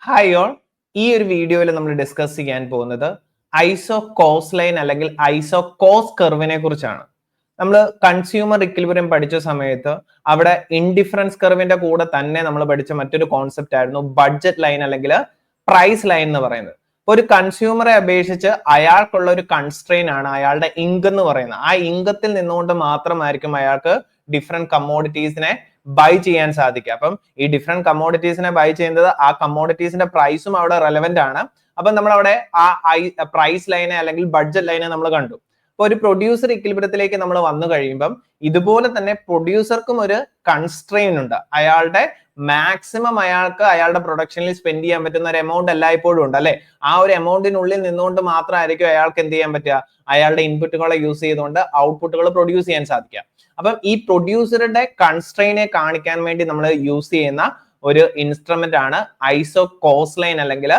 Hi all, ഈ ഒരു വീഡിയോയിൽ നമ്മൾ ഡിസ്കസ് ചെയ്യാൻ പോകുന്നത് ഐസോ കോസ് ലൈൻ അല്ലെങ്കിൽ ഐസോ കോസ് കർവിനെ കുറിച്ചാണ്. നമ്മൾ കൺസ്യൂമർ ഇക്വിലിബ്രിയം പഠിച്ച സമയത്ത് അവിടെ ഇൻഡിഫറൻസ് കർവിന്റെ കൂടെ തന്നെ നമ്മൾ പഠിച്ച മറ്റൊരു കോൺസെപ്റ്റ് ആയിരുന്നു ബഡ്ജറ്റ് ലൈൻ അല്ലെങ്കിൽ പ്രൈസ് ലൈൻ എന്ന് പറയുന്നത്. ഒരു കൺസ്യൂമറെ അപേക്ഷിച്ച് അയാൾക്കുള്ള ഒരു കൺസ്ട്രെയിൻ ആണ് അയാളുടെ ഇൻകം എന്ന് പറയുന്നത്. ആ ഇൻകത്തിൽ നിന്നുകൊണ്ട് മാത്രമായിരിക്കും അയാൾക്ക് ഡിഫറെന്റ് കമ്മോഡിറ്റീസിനെ ബൈ ചെയ്യാൻ സാധിക്കുക. അപ്പം ഈ ഡിഫറെന്റ് കമ്മോഡിറ്റീസിനെ ബൈ ചെയ്യുന്നത് ആ കമ്മോഡിറ്റീസിന്റെ പ്രൈസും അവിടെ റെലവെന്റ് ആണ്. അപ്പൊ നമ്മൾ അവിടെ ആ പ്രൈസ് ലൈനെ അല്ലെങ്കിൽ ബഡ്ജറ്റ് ലൈനെ നമ്മൾ കണ്ടു. അപ്പൊ ഒരു പ്രൊഡ്യൂസർ ഇക്വിലിബ്രിയത്തിലേക്ക് നമ്മൾ വന്നു കഴിയുമ്പം ഇതുപോലെ തന്നെ പ്രൊഡ്യൂസർക്കും ഒരു കൺസ്ട്രെയിൻ ഉണ്ട്. അയാളുടെ മാക്സിമം അയാൾക്ക് അയാളുടെ പ്രൊഡക്ഷനിൽ സ്പെൻഡ് ചെയ്യാൻ പറ്റുന്ന ഒരു എമൗണ്ട് എല്ലായ്പ്പോഴും ഉണ്ട് അല്ലെ. ആ ഒരു എമൗണ്ടിനുള്ളിൽ നിന്നുകൊണ്ട് മാത്രമായിരിക്കും അയാൾക്ക് എന്ത് ചെയ്യാൻ പറ്റുക, അയാളുടെ ഇൻപുട്ടുകളെ യൂസ് ചെയ്തുകൊണ്ട് ഔട്ട്പുട്ടുകൾ പ്രൊഡ്യൂസ് ചെയ്യാൻ സാധിക്കുക. അപ്പം ഈ പ്രൊഡ്യൂസറുടെ കൺസ്ട്രെയിനെ കാണിക്കാൻ വേണ്ടി നമ്മൾ യൂസ് ചെയ്യുന്ന ഒരു ഇൻസ്ട്രുമെന്റ് ആണ് ഐസോ കോസ് ലൈൻ അല്ലെങ്കിൽ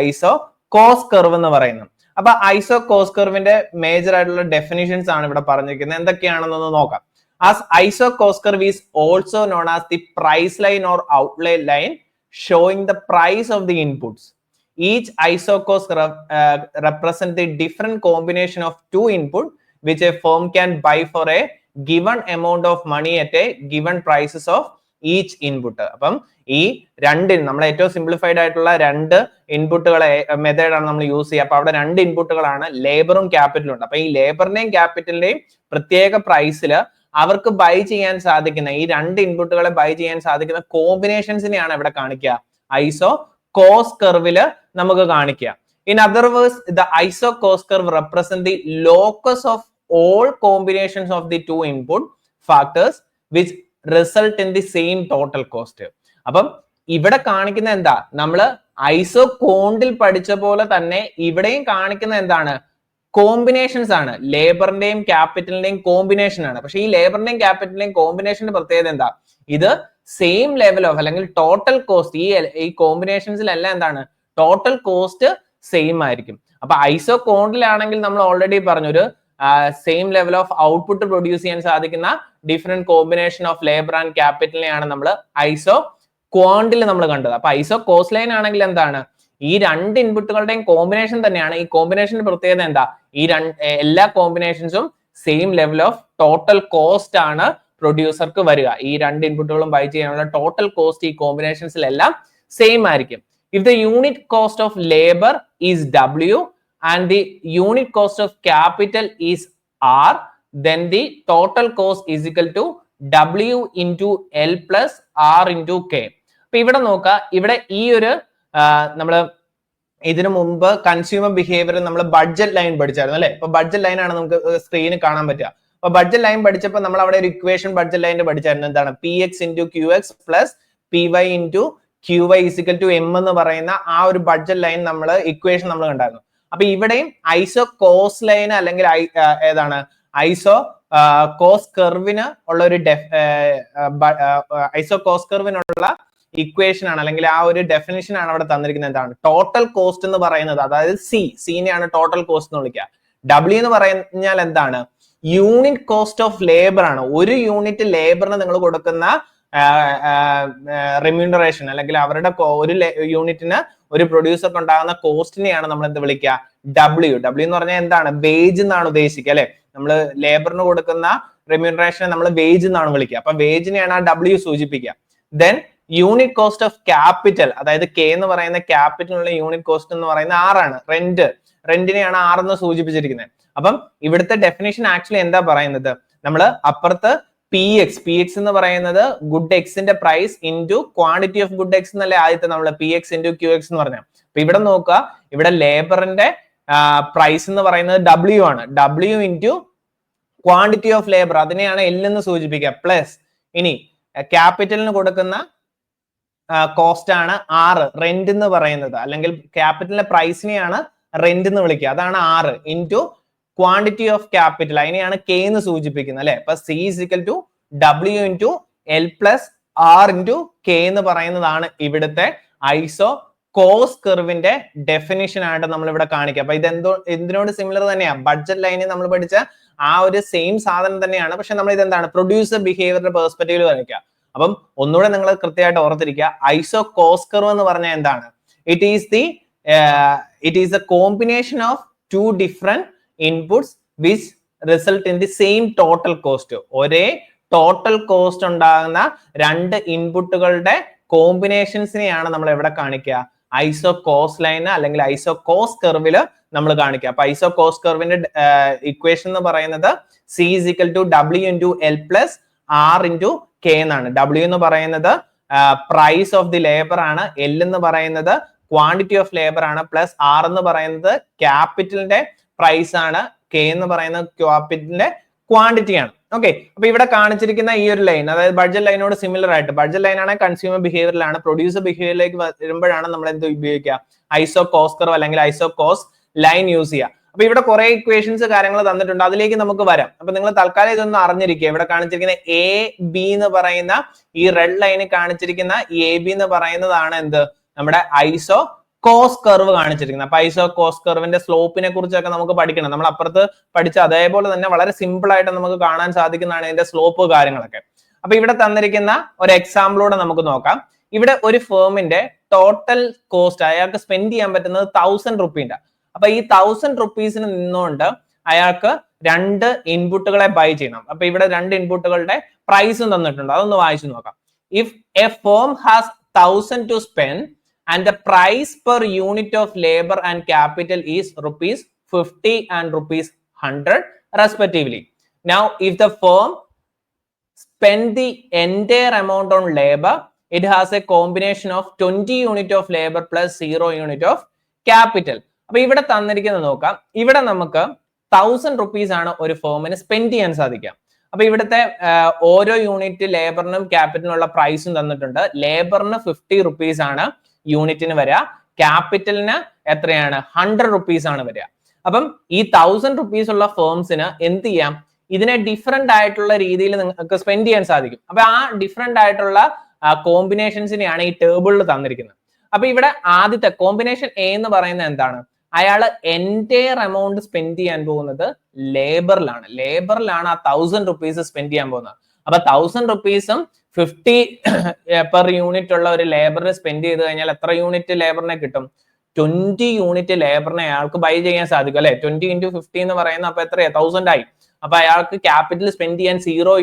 ഐസോ കോസ് കർവ് എന്ന് പറയുന്നത്. അപ്പൊ ഐസോ കോസ് കർവിന്റെ മേജർ ആയിട്ടുള്ള ഡെഫിനിഷൻസ് ആണ് ഇവിടെ പറഞ്ഞിരിക്കുന്നത്. എന്തൊക്കെയാണെന്നൊന്ന് നോക്കാം. As iso cost curve is also known as the price line or outlay line showing the price of the inputs. Each iso cost curve represents the different combination of two input which a firm can buy for a given amount of money at a given prices of each input. അപ്പം ഈ രണ്ടിന് നമ്മൾ ഏറ്റവും simplified ആയിട്ടുള്ള രണ്ട് ഇൻപുട്ടുകളെ മെത്തേഡാണ് നമ്മൾ use ചെയ്യുക. അപ്പൊ അവിടെ രണ്ട് ഇൻപുട്ടുകളാണ്, ലേബറും ക്യാപിറ്റലും ഉണ്ട്. അപ്പൊ ഈ ലേബറിന്റെയും ക്യാപിറ്റലിന്റെയും പ്രത്യേക പ്രൈസിൽ അവർക്ക് ബൈ ചെയ്യാൻ സാധിക്കുന്ന ഈ രണ്ട് ഇൻപുട്ടുകളെ ബൈ ചെയ്യാൻ സാധിക്കുന്ന കോമ്പിനേഷൻസിനെയാണ് ഇവിടെ കാണിക്കുക, ഐസോ കോസ് കർവില് നമുക്ക് കാണിക്കുക. In other words, the iso cost curve represent the locus of all combinations of the two input factors which result in the same total cost. അപ്പം ഇവിടെ കാണിക്കുന്ന എന്താ, നമ്മള് ഐസോ കോണ്ടിൽ പഠിച്ച പോലെ തന്നെ ഇവിടെയും കാണിക്കുന്ന എന്താണ്, കോമ്പിനേഷൻസ് ആണ്. ലേബറിന്റെയും ക്യാപിറ്റലിന്റെയും കോമ്പിനേഷൻ ആണ്. പക്ഷെ ഈ ലേബറിന്റെയും ക്യാപിറ്റലിന്റെയും കോമ്പിനേഷന്റെ പ്രത്യേകത എന്താ, ഇത് സെയിം ലെവൽ ഓഫ് അല്ലെങ്കിൽ ടോട്ടൽ കോസ്റ്റ് ഈ കോമ്പിനേഷൻസിലെല്ലാം എന്താണ്, ടോട്ടൽ കോസ്റ്റ് സെയിം ആയിരിക്കും. അപ്പൊ ഐസോ കോണ്ടിലാണെങ്കിൽ നമ്മൾ ഓൾറെഡി പറഞ്ഞു ഒരു same level of output produce ചെയ്യാൻ സാധിക്കുന്ന different combination of labour and ക്യാപിറ്റലിനെയാണ് നമ്മൾ ഐസോ ക്വാണ്ടിൽ നമ്മൾ കണ്ടത്. അപ്പൊ ഐസോ കോസ്റ്റ് ലൈൻ ആണെങ്കിൽ എന്താണ്, ഈ രണ്ട് ഇൻപുട്ടുകളുടെയും കോമ്പിനേഷൻ തന്നെയാണ്. ഈ കോമ്പിനേഷന്റെ പ്രത്യേകത എന്താ, ഈ എല്ലാ കോമ്പിനേഷൻസും same level of total cost ആണ് പ്രൊഡ്യൂസർക്ക് വരിക. ഈ രണ്ട് ഇൻപുട്ടുകളും ബൈ ചെയ്യാനുള്ള ടോട്ടൽ കോസ്റ്റ് ഈ കോമ്പിനേഷൻസിലെല്ലാം സെയിം ആയിരിക്കും. If the unit cost of labour is W and the unit cost of capital is R, then the total cost is equal to W into L plus R into K. അപ്പൊ ഇവിടെ നോക്കുക, ഇവിടെ ഈ ഒരു നമ്മള് ഇതിനു മുമ്പ് കൺസ്യൂമർ ബിഹേവിയർ നമ്മൾ ബഡ്ജറ്റ് ലൈൻ പഠിച്ചായിരുന്നു അല്ലെ. അപ്പൊ ബഡ്ജറ്റ് ലൈൻ ആണ് നമുക്ക് സ്ക്രീനിൽ കാണാൻ പറ്റുക. അപ്പൊ ബഡ്ജറ്റ് ലൈൻ പഠിച്ചപ്പോൾ നമ്മൾ അവിടെ ഒരു ഇക്വേഷൻ ബഡ്ജറ്റ് ലൈനിന്റെ പഠിച്ചായിരുന്നു. എന്താണ്, PX into QX plus PY into QY is equal to M എന്ന് പറയുന്ന ആ ഒരു ബഡ്ജറ്റ് ലൈൻ നമ്മൾ ഇക്വേഷൻ നമ്മൾ കണ്ടായിരുന്നു. അപ്പൊ ഇവിടെയും ഐസോ കോസ് ലൈൻ അല്ലെങ്കിൽ ഏതാണ് ഐസോ കോസ് കർവിന് ഉള്ള ഒരു ഐസോ കോസ് കർവിനുള്ള ഇക്വേഷൻ ആണ് അല്ലെങ്കിൽ ആ ഒരു ഡെഫിനിഷൻ ആണ് അവിടെ തന്നിരിക്കുന്നത്. എന്താണ് ടോട്ടൽ കോസ്റ്റ് എന്ന് പറയുന്നത്, അതായത് സീനെയാണ് ടോട്ടൽ കോസ്റ്റ് എന്ന് വിളിക്കുക. W എന്ന് പറഞ്ഞാൽ എന്താണ്, യൂണിറ്റ് കോസ്റ്റ് ഓഫ് ലേബർ ആണ്. ഒരു യൂണിറ്റ് ലേബറിന് നിങ്ങൾ കൊടുക്കുന്ന റെമ്യൂണറേഷൻ അല്ലെങ്കിൽ അവരുടെ ഒരു യൂണിറ്റിന് ഒരു പ്രൊഡ്യൂസർക്ക് ഉണ്ടാകുന്ന കോസ്റ്റിനെയാണ് നമ്മൾ എന്ത് വിളിക്കുക, W എന്ന് പറഞ്ഞാൽ എന്താണ്, വേജ് എന്നാണ് ഉദ്ദേശിക്കുക അല്ലെ. നമ്മൾ ലേബറിന് കൊടുക്കുന്ന റെമ്യൂണറേഷനെ നമ്മൾ വേജ് എന്നാണ് വിളിക്കുക. അപ്പൊ വേജിനെയാണ് ആ W സൂചിപ്പിക്കുക. Then unit cost of capital, അതായത് K എന്ന് പറയുന്ന ക്യാപിറ്റലിനുള്ള യൂണിറ്റ് കോസ്റ്റ് എന്ന് പറയുന്ന R ആണ്. റെന്റിനെയാണ് R എന്ന് സൂചിപ്പിച്ചിരിക്കുന്നത്. അപ്പം ഇവിടുത്തെ ഡെഫിനേഷൻ ആക്ച്വലി എന്താ പറയുന്നത്, നമ്മൾ അപ്പുറത്ത് PX എന്ന് പറയുന്നത് ഗുഡ് എക്സിന്റെ price into quantity of good x എന്നല്ലേ ആദ്യത്തെ നമ്മൾ PX ഇൻറ്റു QX എന്ന് പറഞ്ഞാൽ. അപ്പൊ ഇവിടെ നോക്കുക, ഇവിടെ ലേബറിന്റെ പ്രൈസ് എന്ന് പറയുന്നത് W ആണ്. W into quantity of labour, അതിനെയാണ് L എന്ന് സൂചിപ്പിക്കുക. പ്ലസ് ഇനി ക്യാപിറ്റലിന് കൊടുക്കുന്ന കോസ്റ്റ് ആണ് R, റെന്റ് എന്ന് പറയുന്നത്, അല്ലെങ്കിൽ ക്യാപിറ്റലിന്റെ പ്രൈസിനെയാണ് റെന്റ് എന്ന് വിളിക്കുക. അതാണ് R into quantity of capital, അതിനെയാണ് K എന്ന് സൂചിപ്പിക്കുന്നത് അല്ലെ. അപ്പൊ C is equal to W into L plus R into K എന്ന് പറയുന്നതാണ് ഇവിടുത്തെ ഐസോ കോസ് കർവിന്റെ ഡെഫിനിഷൻ ആയിട്ട് നമ്മൾ ഇവിടെ കാണിക്കുക. അപ്പൊ ഇത് എന്തിനോട് സിമിലർ തന്നെയാണ്, ബഡ്ജറ്റ് ലൈനിൽ നമ്മൾ പഠിച്ച ആ ഒരു സെയിം സാധനം തന്നെയാണ്. പക്ഷെ നമ്മൾ ഇതെന്താണ് പ്രൊഡ്യൂസർ ബിഹേവിയറിന്റെ പെർസ്പെക്റ്റീവിൽ കാണിക്കുക. അപ്പം ഒന്നുകൂടെ നിങ്ങൾ കൃത്യമായിട്ട് ഓർത്തിരിക്കുക, ഐസോ കോസ് കർവ് എന്ന് പറഞ്ഞാൽ എന്താണ്, it is the combination of two different inputs which result in the same total cost. ഒരേ ടോട്ടൽ കോസ്റ്റ് ഉണ്ടാകുന്ന രണ്ട് ഇൻപുട്ടുകളുടെ കോമ്പിനേഷൻസിനെയാണ് നമ്മൾ എവിടെ കാണിക്കുക? ഐസോ കോസ് ലൈൻ അല്ലെങ്കിൽ ഐസോ കോസ് കർവില് നമ്മൾ കാണിക്കുക. അപ്പൊ ഐസോ കോസ് കർവിന്റെ ഇക്വേഷൻ എന്ന് പറയുന്നത് C is equal to W into L plus R into K എന്നാണ്. W എന്ന് പറയുന്നത് പ്രൈസ് ഓഫ് ദി ലേബർ ആണ്, L എന്ന് പറയുന്നത് ക്വാണ്ടിറ്റി ഓഫ് ലേബർ ആണ്, പ്ലസ് R എന്ന് പറയുന്നത് ക്യാപിറ്റലിന്റെ പ്രൈസ് ആണ്, K എന്ന് പറയുന്നത് ക്യാപിറ്റലിന്റെ ക്വാണ്ടിറ്റി ആണ്. ഓക്കെ, അപ്പൊ ഇവിടെ കാണിച്ചിരിക്കുന്ന ഈ ഒരു ലൈൻ, അതായത് ബഡ്ജറ്റ് ലൈനോട് സിമിലർ ആയിട്ട്, ബഡ്ജറ്റ് ലൈൻ ആണ് കൺസ്യൂമർ ബിഹേവിയറിലാണ്, പ്രൊഡ്യൂസർ ബിഹേവിയറിലേക്ക് വരുമ്പോഴാണ് നമ്മൾ എന്ത് ഉപയോഗിക്കുക? ഐസോ കോസ് കർവ് അല്ലെങ്കിൽ ഐസോ കോസ് ലൈൻ യൂസ് ചെയ്യുക. അപ്പൊ ഇവിടെ കുറെ ഇക്വേഷൻസ് കാര്യങ്ങൾ തന്നിട്ടുണ്ട്, അതിലേക്ക് നമുക്ക് വരാം. അപ്പൊ നിങ്ങൾ തൽക്കാലം ഇതൊന്ന് അറിഞ്ഞിരിക്കുക. ഇവിടെ കാണിച്ചിരിക്കുന്ന എ ബി എന്ന് പറയുന്ന ഈ റെഡ് ലൈനിൽ കാണിച്ചിരിക്കുന്ന എ ബി എന്ന് പറയുന്നതാണ് എന്ത്? നമ്മുടെ ഐസോ കോസ് കർവ് കാണിച്ചിരിക്കുന്നത്. അപ്പൊ ഐസോ കോസ് കർവിന്റെ സ്ലോപ്പിനെ കുറിച്ചൊക്കെ നമുക്ക് പഠിക്കണം. നമ്മൾ അപ്പുറത്ത് പഠിച്ച അതേപോലെ തന്നെ വളരെ സിമ്പിൾ ആയിട്ട് നമുക്ക് കാണാൻ സാധിക്കുന്നതാണ് ഇതിന്റെ സ്ലോപ്പ് കാര്യങ്ങളൊക്കെ. അപ്പൊ ഇവിടെ തന്നിരിക്കുന്ന ഒരു എക്സാമ്പിളൂടെ നമുക്ക് നോക്കാം. ഇവിടെ ഒരു ഫേമിന്റെ ടോട്ടൽ കോസ്റ്റ് അയാൾക്ക് സ്പെൻഡ് ചെയ്യാൻ പറ്റുന്നത് 1000 റുപ്പീന്റെ. അപ്പൊ ഈ 1000 റുപ്പീസിന് നിന്നുകൊണ്ട് അയാൾക്ക് രണ്ട് ഇൻപുട്ടുകളെ ബൈ ചെയ്യണം. അപ്പൊ ഇവിടെ രണ്ട് ഇൻപുട്ടുകളുടെ പ്രൈസും തന്നിട്ടുണ്ട്, അതൊന്ന് വായിച്ചു നോക്കാം. If a firm has 1000 to spend and the price per unit of labor and capital is rupees 50 and rupees 100 respectively. Now if the firm spend the entire amount on labor, it has a combination of 20 unit of labor plus 0 unit of capital. അപ്പൊ ഇവിടെ തന്നിരിക്കുന്നത് നോക്കാം. ഇവിടെ നമുക്ക് 1000 rupees ആണ് ഒരു ഫേമിന് spend ചെയ്യാൻ സാധിക്കുക. അപ്പൊ ഇവിടുത്തെ ഓരോ യൂണിറ്റ് ലേബറിനും ക്യാപിറ്റലിനുള്ള പ്രൈസും തന്നിട്ടുണ്ട്. ലേബറിന് 50 റുപ്പീസ് ആണ് യൂണിറ്റിന് വരിക, ക്യാപിറ്റലിന് എത്രയാണ്? 100 റുപ്പീസ് ആണ് വരിക. അപ്പം ഈ 1000 റുപ്പീസ് ഉള്ള ഫേംസിന് എന്ത് ചെയ്യാം? ഇതിനെ ഡിഫറെന്റ് ആയിട്ടുള്ള രീതിയിൽ നിങ്ങൾക്ക് സ്പെൻഡ് ചെയ്യാൻ സാധിക്കും. അപ്പൊ ആ ഡിഫറെന്റ് ആയിട്ടുള്ള കോമ്പിനേഷൻസിനെയാണ് ഈ ടേബിളിൽ തന്നിരിക്കുന്നത്. അപ്പൊ ഇവിടെ ആദ്യത്തെ കോമ്പിനേഷൻ എ എന്ന് പറയുന്നത് എന്താണ്? അയാള് എൻറ്റയർ എമൗണ്ട് സ്പെൻഡ് ചെയ്യാൻ പോകുന്നത് ലേബറിലാണ് ആ 1000 റുപ്പീസ് സ്പെൻഡ് ചെയ്യാൻ പോകുന്നത്. അപ്പൊ 1000 റുപ്പീസും 50 പെർ യൂണിറ്റ് ഉള്ള ഒരു ലേബറിന് സ്പെൻഡ് ചെയ്ത് കഴിഞ്ഞാൽ എത്ര യൂണിറ്റ് ലേബറിനെ കിട്ടും? 20 യൂണിറ്റ് ലേബറിനെ അയാൾക്ക് ബൈ ചെയ്യാൻ സാധിക്കും അല്ലെ? 20 into 50 എന്ന് പറയുന്നത് അപ്പൊ എത്രയാ? 1000 ആയി. അപ്പൊ അയാൾക്ക് ക്യാപിറ്റൽ സ്പെൻഡ് ചെയ്യാൻ 0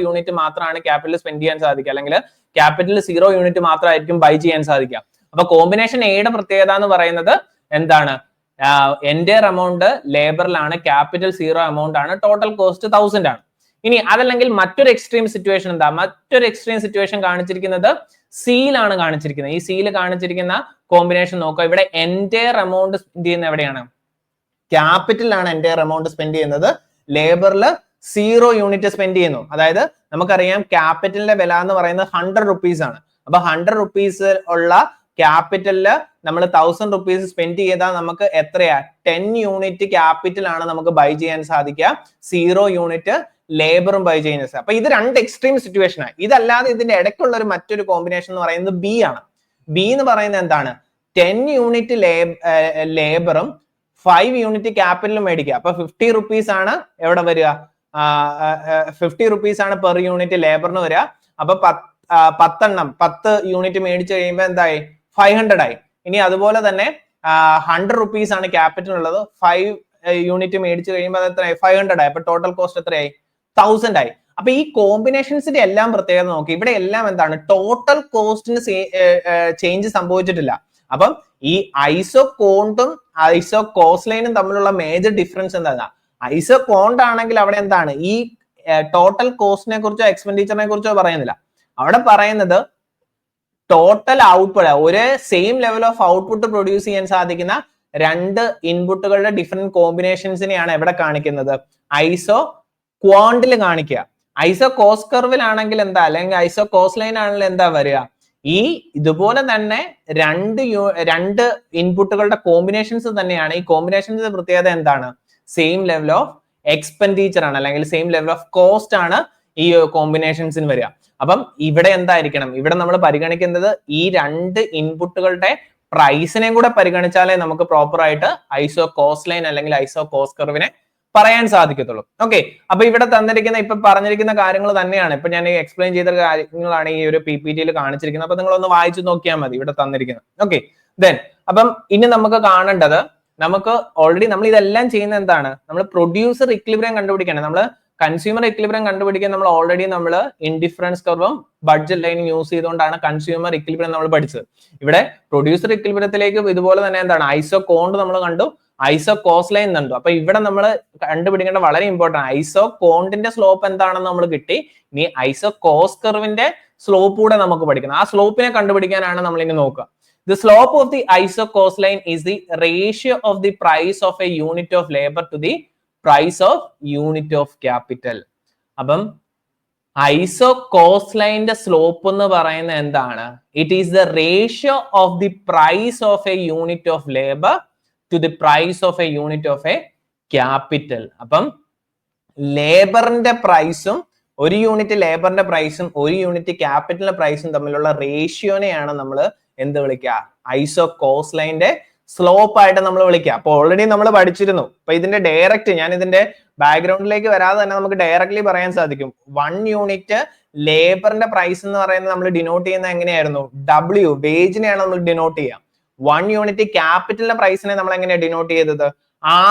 യൂണിറ്റ് മാത്രമാണ് ക്യാപിറ്റൽ സ്പെൻഡ് ചെയ്യാൻ സാധിക്കുക, അല്ലെങ്കിൽ ക്യാപിറ്റൽ 0 യൂണിറ്റ് മാത്രമായിരിക്കും ബൈ ചെയ്യാൻ സാധിക്കുക. അപ്പൊ കോമ്പിനേഷൻ എയുടെ പ്രത്യേകത എന്ന് പറയുന്നത് എന്താണ്? എൻറ്റയർ എമൗണ്ട് ലേബറിലാണ്, ക്യാപിറ്റൽ 0 എമൗണ്ട് ആണ്, ടോട്ടൽ കോസ്റ്റ് 1000 ആണ്. ഇനി അതല്ലെങ്കിൽ മറ്റൊരു എക്സ്ട്രീം സിറ്റുവേഷൻ എന്താ? മറ്റൊരു എക്സ്ട്രീം സിറ്റുവേഷൻ കാണിച്ചിരിക്കുന്നത് സിയിലാണ് കാണിച്ചിരിക്കുന്നത്. ഈ സിയിൽ കാണിച്ചിരിക്കുന്ന കോമ്പിനേഷൻ നോക്കുക. ഇവിടെ എൻറ്റയർ എമൗണ്ട് സ്പെൻഡ് ചെയ്യുന്നത് എവിടെയാണ്? ക്യാപിറ്റലിലാണ് എൻറ്റയർ എമൗണ്ട് സ്പെൻഡ് ചെയ്യുന്നത്, ലേബറിൽ 0 യൂണിറ്റ് സ്പെൻഡ് ചെയ്യുന്നു. അതായത് നമുക്കറിയാം ക്യാപിറ്റലിന്റെ വില എന്ന് പറയുന്നത് 100 റുപ്പീസ് ആണ്. അപ്പൊ 100 റുപ്പീസ് ഉള്ള ക്യാപിറ്റലില് നമ്മൾ 1000 റുപ്പീസ് സ്പെൻഡ് ചെയ്താൽ നമുക്ക് എത്രയാ? 10 യൂണിറ്റ് ക്യാപിറ്റൽ ആണ് നമുക്ക് ബൈ ചെയ്യാൻ സാധിക്കുക, 0 യൂണിറ്റ് ലേബറും ബൈ ചെയ്യുന്നത്. അപ്പൊ ഇത് രണ്ട് എക്സ്ട്രീം സിറ്റുവേഷൻ ആണ്. ഇതല്ലാതെ ഇതിന്റെ ഇടയ്ക്കുള്ള ഒരു മറ്റൊരു കോമ്പിനേഷൻ എന്ന് പറയുന്നത് ബി ആണ്. ബി എന്ന് പറയുന്നത് എന്താണ്? 10 യൂണിറ്റ് ലേബറും 5 യൂണിറ്റ് ക്യാപിറ്റലും മേടിക്കുക. അപ്പൊ 50 റുപ്പീസ് ആണ് എവിടെ വരിക? 50 റുപ്പീസ് ആണ് പെർ യൂണിറ്റ് ലേബറിന് വരിക. അപ്പൊ 10 യൂണിറ്റ് മേടിച്ചു കഴിയുമ്പോൾ എന്തായി? 500 ആയി. ഇനി അതുപോലെ തന്നെ 100 റുപ്പീസ് ആണ് ക്യാപിറ്റൽ ഉള്ളത്, 5 യൂണിറ്റ് മേടിച്ചു കഴിയുമ്പോൾ അത് എത്രയായി? 500 ആയി. അപ്പൊ ടോട്ടൽ കോസ്റ്റ് എത്രയായി? 1000 ആയി. അപ്പൊ ഈ കോമ്പിനേഷൻസിന്റെ എല്ലാം പ്രത്യേകത നോക്കി. ഇവിടെ എല്ലാം എന്താണ്? ടോട്ടൽ കോസ്റ്റിന് ചേഞ്ച് സംഭവിച്ചിട്ടില്ല. അപ്പം ഈ ഐസോ കോണ്ടും ഐസോ കോസ് ലൈനും തമ്മിലുള്ള മേജർ ഡിഫറൻസ് എന്താണ്? ഐസോ കോണ്ട് ആണെങ്കിൽ അവിടെ എന്താണ്? ഈ ടോട്ടൽ കോസ്റ്റിനെ കുറിച്ചോ എക്സ്പെൻഡിച്ചറിനെ കുറിച്ചോ പറയുന്നില്ല. അവിടെ പറയുന്നത് ടോട്ടൽ ഔട്ട്പുട്ട്, ഒരേ same level of output produce ചെയ്യാൻ സാധിക്കുന്ന രണ്ട് ഇൻപുട്ടുകളുടെ ഡിഫറെന്റ് കോമ്പിനേഷൻസിനെയാണ് എവിടെ കാണിക്കുന്നത്? ഐസോ ക്വാണ്ടിൽ കാണിക്കുക. ഐസോ കോസ് കർവിലാണെങ്കിൽ എന്താ, അല്ലെങ്കിൽ ഐസോ കോസ് ലൈൻ ആണെങ്കിൽ എന്താ വരിക? ഈ ഇതുപോലെ തന്നെ രണ്ട് ഇൻപുട്ടുകളുടെ കോമ്പിനേഷൻസ് തന്നെയാണ്. ഈ കോമ്പിനേഷൻസിന്റെ പ്രത്യേകത എന്താണ്? സെയിം ലെവൽ ഓഫ് എക്സ്പെൻഡിച്ചർ ആണ്, അല്ലെങ്കിൽ സെയിം ലെവൽ ഓഫ് കോസ്റ്റ് ആണ് ഈ കോമ്പിനേഷൻസിന് വരിക. അപ്പം ഇവിടെ എന്തായിരിക്കണം? ഇവിടെ നമ്മൾ പരിഗണിക്കുന്നത് ഈ രണ്ട് ഇൻപുട്ടുകളുടെ പ്രൈസിനെയും കൂടെ പരിഗണിച്ചാലേ നമുക്ക് പ്രോപ്പർ ആയിട്ട് ഐസോ കോസ് ലൈൻ അല്ലെങ്കിൽ ഐസോ കോസ് കർവിനെ പറയാൻ സാധിക്കത്തുള്ളൂ. ഓക്കെ, അപ്പൊ ഇവിടെ തന്നിരിക്കുന്ന ഇപ്പൊ പറഞ്ഞിരിക്കുന്ന കാര്യങ്ങൾ തന്നെയാണ്, ഇപ്പൊ ഞാൻ എക്സ്പ്ലെയിൻ ചെയ്ത കാര്യങ്ങളാണ് ഈ ഒരു PPT കാണിച്ചിരിക്കുന്നത്. അപ്പൊ നിങ്ങൾ ഒന്ന് വായിച്ചു നോക്കിയാൽ മതി ഇവിടെ തന്നിരിക്കുന്നത്. ഓക്കെ, ദെൻ അപ്പം ഇനി നമുക്ക് കാണേണ്ടത്, നമുക്ക് ഓൾറെഡി നമ്മൾ ഇതെല്ലാം ചെയ്യുന്ന എന്താണ്, നമ്മൾ പ്രൊഡ്യൂസർ ഇക്വിലിബ്രിയം കണ്ടുപിടിക്കണം. നമ്മൾ കൺസ്യൂമർ ഇക്വിലിബ്രിയം കണ്ടുപിടിക്കാൻ നമ്മൾ ഓൾറെഡി നമ്മൾ ഇൻഡിഫറൻസ് കർവും ബഡ്ജറ്റ് ലൈനും യൂസ് ചെയ്തുകൊണ്ടാണ് കൺസ്യൂമർ ഇക്വിലിബ്രിയം നമ്മൾ പഠിച്ചത്. ഇവിടെ പ്രൊഡ്യൂസർ ഇക്വിലിബ്രിയത്തിലേക്ക് ഇതുപോലെ തന്നെ എന്താണ്, ഐസോ കോണ്ട് നമ്മൾ കണ്ടു, ഐസോ കോസ്റ്റ് ലൈൻ കണ്ടു. അപ്പൊ ഇവിടെ നമ്മൾ കണ്ടുപിടിക്കേണ്ട വളരെ ഇമ്പോർട്ടന്റ്, ഐസോ കോണ്ടിന്റെ സ്ലോപ്പ് എന്താണെന്ന് നമ്മൾ കിട്ടി. ഇനി ഐസോ കോസ്റ്റ് കർവിന്റെ സ്ലോപ്പ് കൂടെ നമുക്ക് പഠിക്കണം. ആ സ്ലോപ്പിനെ കണ്ടുപിടിക്കാനാണ് നമ്മൾ ഇനി നോക്കുക. The slope of the iso-cost line is the ratio of the price of a unit of labor to the price of unit of capital. അപ്പം iso-cost line ന്റെ സ്ലോപ്പ് എന്ന് പറയുന്നത് എന്താണ്? It is the ratio of the price of a unit of labor to the price of a unit of a capital. അപ്പം ലേബറിന്റെ പ്രൈസും ഒരു unit ലേബറിന്റെ പ്രൈസും ഒരു യൂണിറ്റ് ക്യാപിറ്റലിന്റെ പ്രൈസും തമ്മിലുള്ള റേഷ്യോനെയാണ് നമ്മൾ എന്ത് വിളിക്കുക, ഐസോ കോസ്റ്റ് ലൈന്റെ സ്ലോപ്പ് ആയിട്ട് നമ്മൾ വിളിക്കുക. അപ്പൊ ഓൾറെഡി നമ്മൾ പഠിച്ചിരുന്നു. അപ്പൊ ഇതിന്റെ ഡയറക്റ്റ്, ഞാൻ ഇതിന്റെ ബാക്ക്ഗ്രൗണ്ടിലേക്ക് വരാതെ തന്നെ നമുക്ക് ഡയറക്ട്ലി പറയാൻ സാധിക്കും. 1 യൂണിറ്റ് ലേബറിന്റെ പ്രൈസ് എന്ന് പറയുന്നത് നമ്മൾ ഡിനോട്ട് ചെയ്യുന്നത് എങ്ങനെയായിരുന്നു, W, വേജിനെയാണ് നമ്മൾ ഡിനോട്ട് ചെയ്യുക. 1 യൂണിറ്റ് ക്യാപിറ്റലിന്റെ പ്രൈസിനെ നമ്മൾ എങ്ങനെയാണ് ഡിനോട്ട് ചെയ്തത്,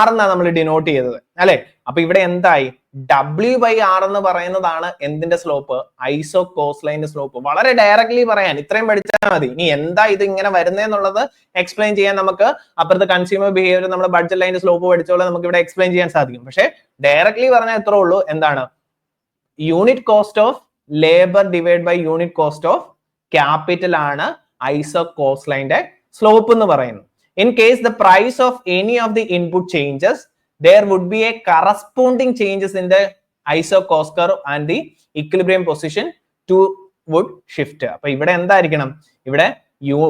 R എന്നാണ് നമ്മൾ ഡിനോട്ട് ചെയ്തത് അല്ലെ. അപ്പൊ ഇവിടെ എന്തായി, W/R എന്ന് പറയുന്നതാണ് എന്തിന്റെ സ്ലോപ്പ്, ഐസോ കോസ്റ്റ് ലൈന്റെ സ്ലോപ്പ്. വളരെ ഡയറക്ട്ലി പറയാൻ ഇത്രയും പഠിച്ചാൽ മതി. ഇനി എന്താ ഇത് ഇങ്ങനെ വരുന്നതെന്നുള്ളത് എക്സ്പ്ലെയിൻ ചെയ്യാൻ നമുക്ക് അപ്പുറത്തെ കൺസ്യൂമർ ബിഹേവിയർ നമ്മൾ ബഡ്ജറ്റ് ലൈന്റെ സ്ലോപ്പ് പഠിച്ചോളെ നമുക്ക് ഇവിടെ എക്സ്പ്ലെയിൻ ചെയ്യാൻ സാധിക്കും. പക്ഷെ ഡയറക്ട്ലി പറഞ്ഞാൽ എത്ര ഉള്ളൂ, എന്താണ്, unit cost of labour divide by unit cost of capital ആണ് ഐസോ കോസ്റ്റ് ലൈന്റെ സ്ലോപ്പ് എന്ന് പറയുന്നത്. In case the price of any of the input changes, there would be a corresponding changes in the iso cost curve and the equilibrium position to would shift. അപ്പൊ ഇവിടെ എന്തായിരിക്കണം, ഇവിടെ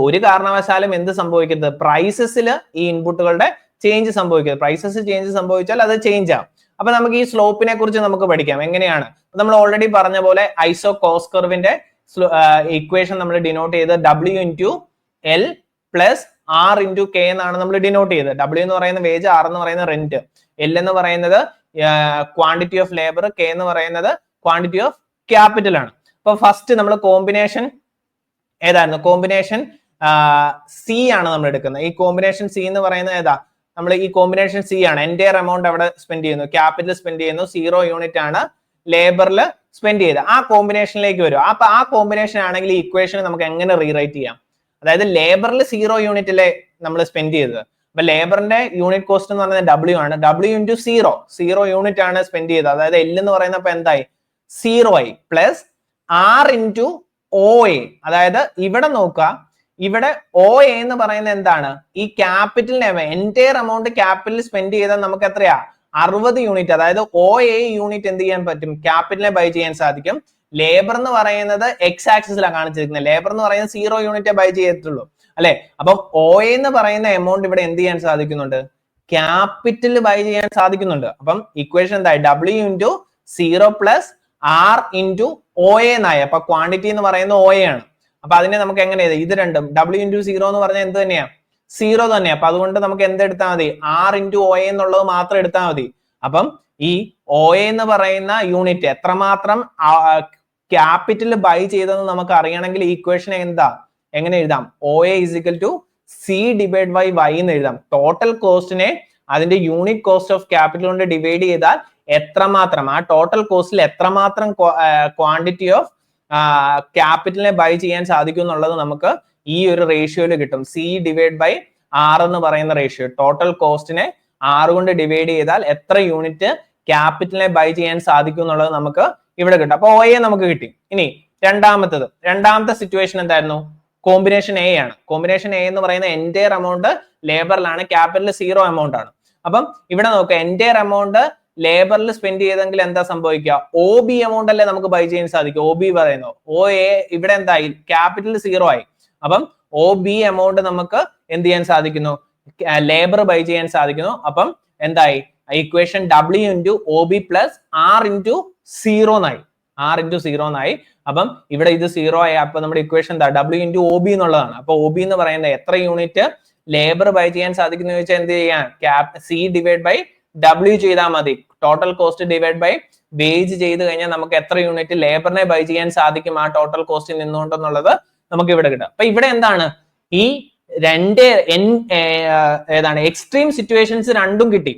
ഒരു കാരണവശാലും എന്ത് സംഭവിക്കരുത്, പ്രൈസസിൽ ഈ ഇൻപുട്ടുകളുടെ ചേഞ്ച് സംഭവിക്കരുത്. പ്രൈസസ് ചേഞ്ച് സംഭവിച്ചാൽ അത് ചേഞ്ച് ആവും. അപ്പൊ നമുക്ക് ഈ സ്ലോപ്പിനെ കുറിച്ച് നമുക്ക് പഠിക്കാം. എങ്ങനെയാണ്, നമ്മൾ ഓൾറെഡി പറഞ്ഞ പോലെ ഐസോ കോസ്റ്റ് കർവിന്റെ ഇക്വേഷൻ നമ്മൾ ഡിനോട്ട് ചെയ്ത് W/L plus R into K എന്നാണ് നമ്മൾ ഡിനോട്ട് ചെയ്തത്. W എന്ന് പറയുന്ന വേജ്, R എന്ന് പറയുന്ന റെന്റ്, L എന്ന് പറയുന്നത് ക്വാണ്ടിറ്റി ഓഫ് ലേബർ, K എന്ന് പറയുന്നത് ക്വാണ്ടിറ്റി ഓഫ് ക്യാപിറ്റൽ ആണ്. അപ്പൊ ഫസ്റ്റ് നമ്മൾ കോമ്പിനേഷൻ ഏതായിരുന്നു, കോമ്പിനേഷൻ C ആണ് നമ്മൾ എടുക്കുന്നത്. ഈ കോമ്പിനേഷൻ C എന്ന് പറയുന്നത് ഏതാ, നമ്മൾ ഈ കോമ്പിനേഷൻ C ആണ്. എൻറ്റയർ എമൗണ്ട് അവിടെ സ്പെൻഡ് ചെയ്യുന്നു, ക്യാപിറ്റൽ സ്പെൻഡ് ചെയ്യുന്നു, 0 യൂണിറ്റ് ആണ് ലേബറിൽ സ്പെൻഡ് ചെയ്ത്. ആ കോമ്പിനേഷനിലേക്ക് വരും. അപ്പൊ ആ കോമ്പിനേഷൻ ആണെങ്കിൽ ഈ ഇക്വേഷൻ നമുക്ക് എങ്ങനെ റീറൈറ്റ് ചെയ്യാം, അതായത് ലേബറിൽ 0 യൂണിറ്റിലെ നമ്മൾ സ്പെൻഡ് ചെയ്തത്. അപ്പൊ ലേബറിന്റെ യൂണിറ്റ് കോസ്റ്റ് എന്ന് പറയുന്നത് W ആണ്. W into 0 യൂണിറ്റ് ആണ് സ്പെൻഡ് ചെയ്തത്. അതായത് L എന്ന് പറയുന്നപ്പോ എന്തായി, 0 ആയി. പ്ലസ് R into OA, അതായത് ഇവിടെ നോക്കുക, ഇവിടെ OA എന്ന് പറയുന്നത് എന്താണ്, ഈ ക്യാപിറ്റലിനെ എൻറ്റയർ എമൗണ്ട് ക്യാപിറ്റൽ സ്പെൻഡ് ചെയ്താൽ നമുക്ക് എത്രയാ, 60 യൂണിറ്റ്. അതായത് OA യൂണിറ്റ് എന്ത് ചെയ്യാൻ പറ്റും, ക്യാപിറ്റലിനെ ബൈ ചെയ്യാൻ സാധിക്കും. ലേബർ എന്ന് പറയുന്നത് എക്സ് ആക്സിസിലാണ് കാണിച്ചിരിക്കുന്നത്. ലേബർ എന്ന് പറയുന്നത് 0 യൂണിറ്റ് ബൈ ചെയ്തിട്ടുള്ളൂ അല്ലെ. അപ്പം OA എന്ന് പറയുന്ന എമൗണ്ട് ഇവിടെ എന്ത് ചെയ്യാൻ സാധിക്കുന്നുണ്ട്, ക്യാപിറ്റൽ ബൈ ചെയ്യാൻ സാധിക്കുന്നുണ്ട്. അപ്പം ഇക്വേഷൻ എന്തായി, W into 0 plus R into OA എന്നായി. അപ്പൊ ക്വാണ്ടിറ്റി എന്ന് പറയുന്നത് OA ആണ്. അപ്പൊ അതിനെ നമുക്ക് എങ്ങനെ ചെയ്ത്, ഇത് രണ്ടും W into 0 എന്ന് പറഞ്ഞാൽ എന്ത് തന്നെയാ, 0 തന്നെയാ. അപ്പൊ അതുകൊണ്ട് നമുക്ക് എന്ത് എടുത്താൽ മതി, R into OA എന്നുള്ളത് മാത്രം എടുത്താൽ മതി. അപ്പം ഈ OA എന്ന് പറയുന്ന യൂണിറ്റ് എത്രമാത്രം ക്യാപിറ്റൽ ബൈ ചെയ്തെന്ന് നമുക്ക് അറിയണമെങ്കിൽ ഇക്വേഷൻ എന്താ, എങ്ങനെ എഴുതാം, OA is equal to C divided by Y എന്ന് എഴുതാം. ടോട്ടൽ കോസ്റ്റിനെ അതിന്റെ യൂണിറ്റ് കോസ്റ്റ് ഓഫ് ക്യാപിറ്റൽ കൊണ്ട് ഡിവൈഡ് ചെയ്താൽ എത്രമാത്രം, ആ ടോട്ടൽ കോസ്റ്റിൽ എത്രമാത്രം ക്വാണ്ടിറ്റി ഓഫ് ക്യാപിറ്റലിനെ ബൈ ചെയ്യാൻ സാധിക്കും എന്നുള്ളത് നമുക്ക് ഈ ഒരു റേഷ്യോയിൽ കിട്ടും. C divided by R എന്ന് പറയുന്ന റേഷ്യോ, ടോട്ടൽ കോസ്റ്റിനെ R കൊണ്ട് ഡിവൈഡ് ചെയ്താൽ എത്ര യൂണിറ്റ് ക്യാപിറ്റലിനെ ബൈ ചെയ്യാൻ സാധിക്കും എന്നുള്ളത് നമുക്ക് ഇവിടെ കിട്ടും. അപ്പൊ OA നമുക്ക് കിട്ടി. ഇനി രണ്ടാമത്തെ സിറ്റുവേഷൻ എന്തായിരുന്നു, കോമ്പിനേഷൻ A ആണ്. കോമ്പിനേഷൻ A എന്ന് പറയുന്ന എൻറ്റയർ എമൗണ്ട് ലേബറിലാണ്, ക്യാപിറ്റൽ 0 എമൗണ്ട് ആണ്. അപ്പം ഇവിടെ നോക്കുക, എൻറ്റയർ എമൗണ്ട് ലേബറിൽ സ്പെൻഡ് ചെയ്തെങ്കിൽ എന്താ സംഭവിക്കുക, OB എമൗണ്ട് അല്ലേ നമുക്ക് ബൈ ചെയ്യാൻ സാധിക്കും. OB പറയുന്നു, OA ഇവിടെ എന്തായി, ക്യാപിറ്റൽ 0 ആയി. അപ്പം OB എമൗണ്ട് നമുക്ക് എന്ത് ചെയ്യാൻ സാധിക്കുന്നു, ലേബർ ബൈ ചെയ്യാൻ സാധിക്കുന്നു. അപ്പം എന്തായി, equation W into OB plus R into 0 എന്നായി. R into 0 എന്നായി. അപ്പം ഇവിടെ ഇത് 0 ആയി. അപ്പൊ നമ്മുടെ ഇക്വേഷൻ എന്താ, W into OB എന്നുള്ളതാണ്. അപ്പൊ OB എന്ന് പറയുന്നത് എത്ര യൂണിറ്റ് ലേബർ ബൈ ചെയ്യാൻ സാധിക്കുന്നു ചോദിച്ചാൽ എന്ത് ചെയ്യാൻ, C divided by W ചെയ്താൽ മതി. Total cost divide by wage ചെയ്ത് കഴിഞ്ഞാൽ നമുക്ക് എത്ര യൂണിറ്റ് ലേബറിനെ ബൈ ചെയ്യാൻ സാധിക്കും ആ ടോട്ടൽ കോസ്റ്റിൽ നിന്നുകൊണ്ടെന്നുള്ളത് നമുക്ക് ഇവിടെ കിട്ടും. അപ്പൊ ഇവിടെ എന്താണ് ഈ രണ്ട് ഏതാണ് എക്സ്ട്രീം സിറ്റുവേഷൻസ് രണ്ടും കിട്ടി.